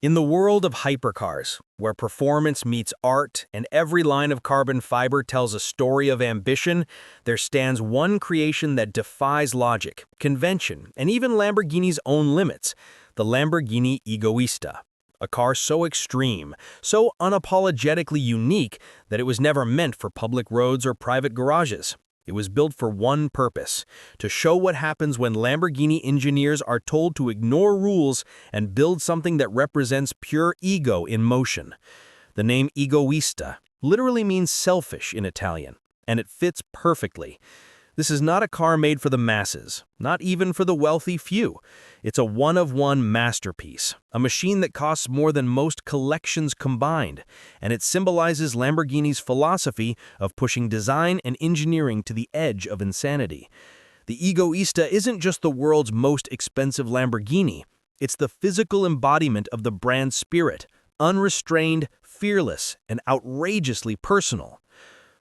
In the world of hypercars, where performance meets art and every line of carbon fiber tells a story of ambition, there stands one creation that defies logic, convention, and even Lamborghini's own limits, the Lamborghini Egoista. A car so extreme, so unapologetically unique that it was never meant for public roads or private garages. It was built for one purpose: to show what happens when Lamborghini engineers are told to ignore rules and build something that represents pure ego in motion. The name Egoista literally means selfish in Italian, and it fits perfectly. This is not a car made for the masses, not even for the wealthy few. It's a one-of-one masterpiece, a machine that costs more than most collections combined, and it symbolizes Lamborghini's philosophy of pushing design and engineering to the edge of insanity. The Egoista isn't just the world's most expensive Lamborghini, it's the physical embodiment of the brand's spirit, unrestrained, fearless, and outrageously personal.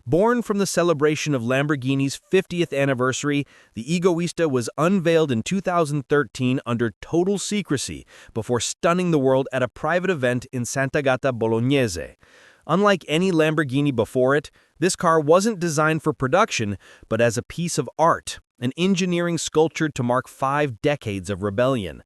Born from the celebration of Lamborghini's 50th anniversary, the Egoista was unveiled in 2013 under total secrecy before stunning the world at a private event in Sant'Agata Bolognese. Unlike any Lamborghini before it, this car wasn't designed for production, but as a piece of art, an engineering sculpture to mark 5 decades of rebellion.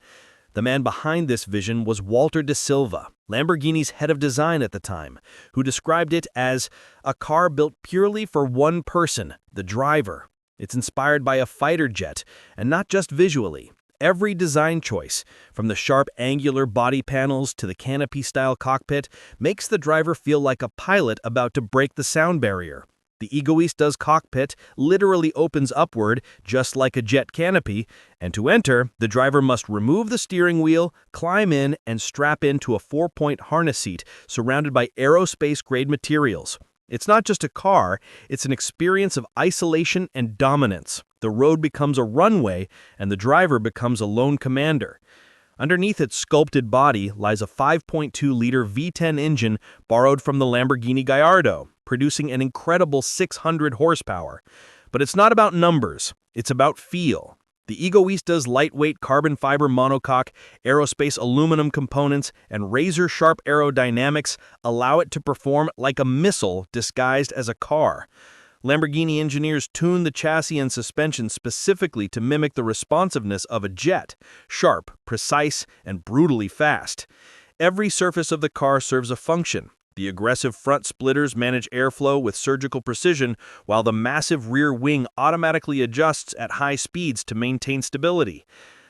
The man behind this vision was Walter de Silva, Lamborghini's head of design at the time, who described it as a car built purely for one person, the driver. It's inspired by a fighter jet, and not just visually. Every design choice, from the sharp angular body panels to the canopy-style cockpit, makes the driver feel like a pilot about to break the sound barrier. The Egoista's cockpit literally opens upward, just like a jet canopy, and to enter, the driver must remove the steering wheel, climb in, and strap into a 4-point harness seat surrounded by aerospace-grade materials. It's not just a car, it's an experience of isolation and dominance. The road becomes a runway, and the driver becomes a lone commander. Underneath its sculpted body lies a 5.2-liter V10 engine borrowed from the Lamborghini Gallardo, producing an incredible 600 horsepower. But it's not about numbers, it's about feel. The Egoista's lightweight carbon fiber monocoque, aerospace aluminum components, and razor-sharp aerodynamics allow it to perform like a missile disguised as a car. Lamborghini engineers tuned the chassis and suspension specifically to mimic the responsiveness of a jet, sharp, precise, and brutally fast. Every surface of the car serves a function. The aggressive front splitters manage airflow with surgical precision, while the massive rear wing automatically adjusts at high speeds to maintain stability.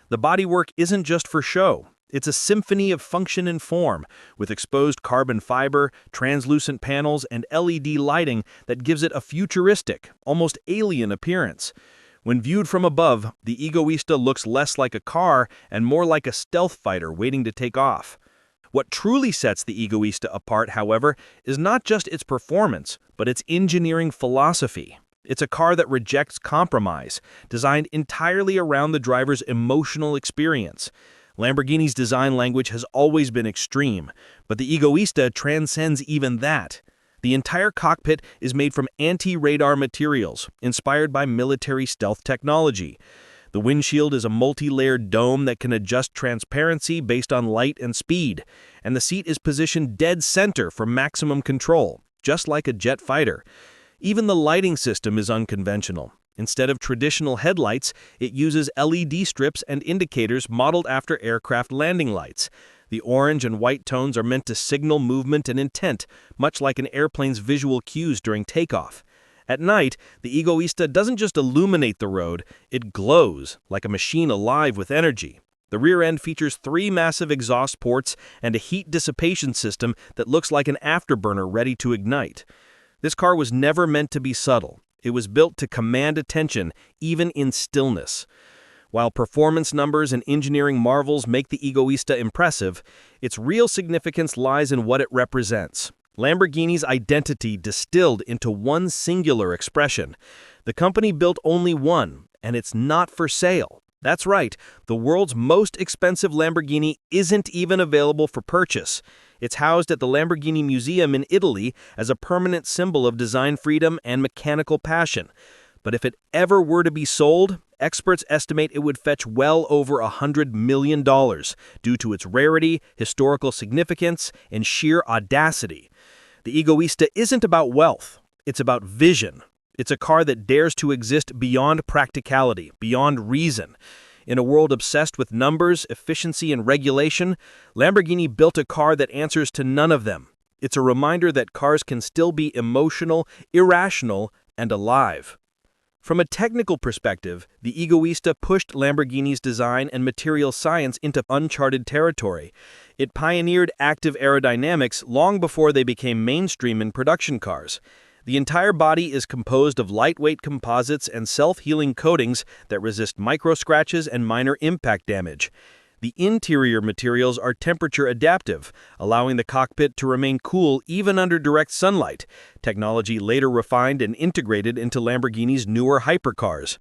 The bodywork isn't just for show. It's a symphony of function and form, with exposed carbon fiber, translucent panels, and LED lighting that gives it a futuristic, almost alien appearance. When viewed from above, the Egoista looks less like a car and more like a stealth fighter waiting to take off. What truly sets the Egoista apart, however, is not just its performance, but its engineering philosophy. It's a car that rejects compromise, designed entirely around the driver's emotional experience. Lamborghini's design language has always been extreme, but the Egoista transcends even that. The entire cockpit is made from anti-radar materials, inspired by military stealth technology. The windshield is a multi-layered dome that can adjust transparency based on light and speed, and the seat is positioned dead center for maximum control, just like a jet fighter. Even the lighting system is unconventional. Instead of traditional headlights, it uses LED strips and indicators modeled after aircraft landing lights. The orange and white tones are meant to signal movement and intent, much like an airplane's visual cues during takeoff. At night, the Egoista doesn't just illuminate the road, it glows, like a machine alive with energy. The rear end features 3 massive exhaust ports and a heat dissipation system that looks like an afterburner ready to ignite. This car was never meant to be subtle. It was built to command attention, even in stillness. While performance numbers and engineering marvels make the Egoista impressive, its real significance lies in what it represents. Lamborghini's identity distilled into one singular expression. The company built only one, and it's not for sale. That's right, the world's most expensive Lamborghini isn't even available for purchase. It's housed at the Lamborghini Museum in Italy as a permanent symbol of design freedom and mechanical passion. But if it ever were to be sold, experts estimate it would fetch well over $100 million due to its rarity, historical significance, and sheer audacity. The Egoista isn't about wealth, it's about vision. It's a car that dares to exist beyond practicality, beyond reason. In a world obsessed with numbers, efficiency, and regulation, Lamborghini built a car that answers to none of them. It's a reminder that cars can still be emotional, irrational, and alive. From a technical perspective, the Egoista pushed Lamborghini's design and material science into uncharted territory. It pioneered active aerodynamics long before they became mainstream in production cars. The entire body is composed of lightweight composites and self-healing coatings that resist micro-scratches and minor impact damage. The interior materials are temperature-adaptive, allowing the cockpit to remain cool even under direct sunlight, technology later refined and integrated into Lamborghini's newer hypercars.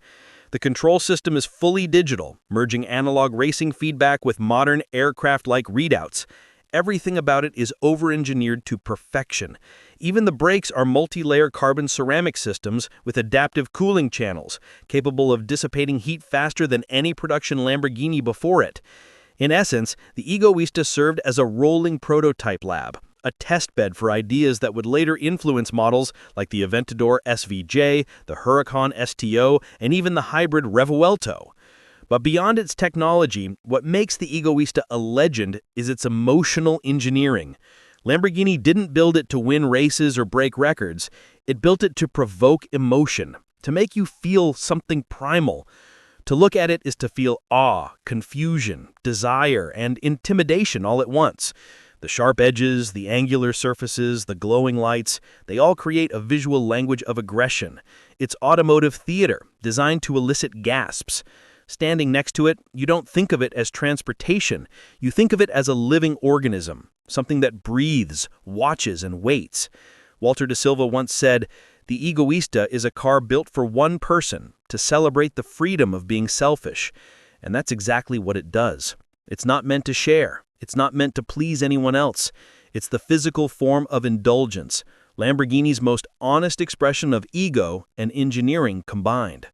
The control system is fully digital, merging analog racing feedback with modern aircraft-like readouts. Everything about it is over-engineered to perfection. Even the brakes are multi-layer carbon ceramic systems with adaptive cooling channels, capable of dissipating heat faster than any production Lamborghini before it. In essence, the Egoista served as a rolling prototype lab, a testbed for ideas that would later influence models like the Aventador SVJ, the Huracan STO, and even the hybrid Revuelto. But beyond its technology, what makes the Egoista a legend is its emotional engineering. Lamborghini didn't build it to win races or break records. It built it to provoke emotion, to make you feel something primal. To look at it is to feel awe, confusion, desire, and intimidation all at once. The sharp edges, the angular surfaces, the glowing lights, they all create a visual language of aggression. It's automotive theater, designed to elicit gasps. Standing next to it, you don't think of it as transportation. You think of it as a living organism, something that breathes, watches, and waits. Walter de Silva once said, "The Egoista is a car built for one person, to celebrate the freedom of being selfish." And that's exactly what it does. It's not meant to share. It's not meant to please anyone else. It's the physical form of indulgence, Lamborghini's most honest expression of ego and engineering combined.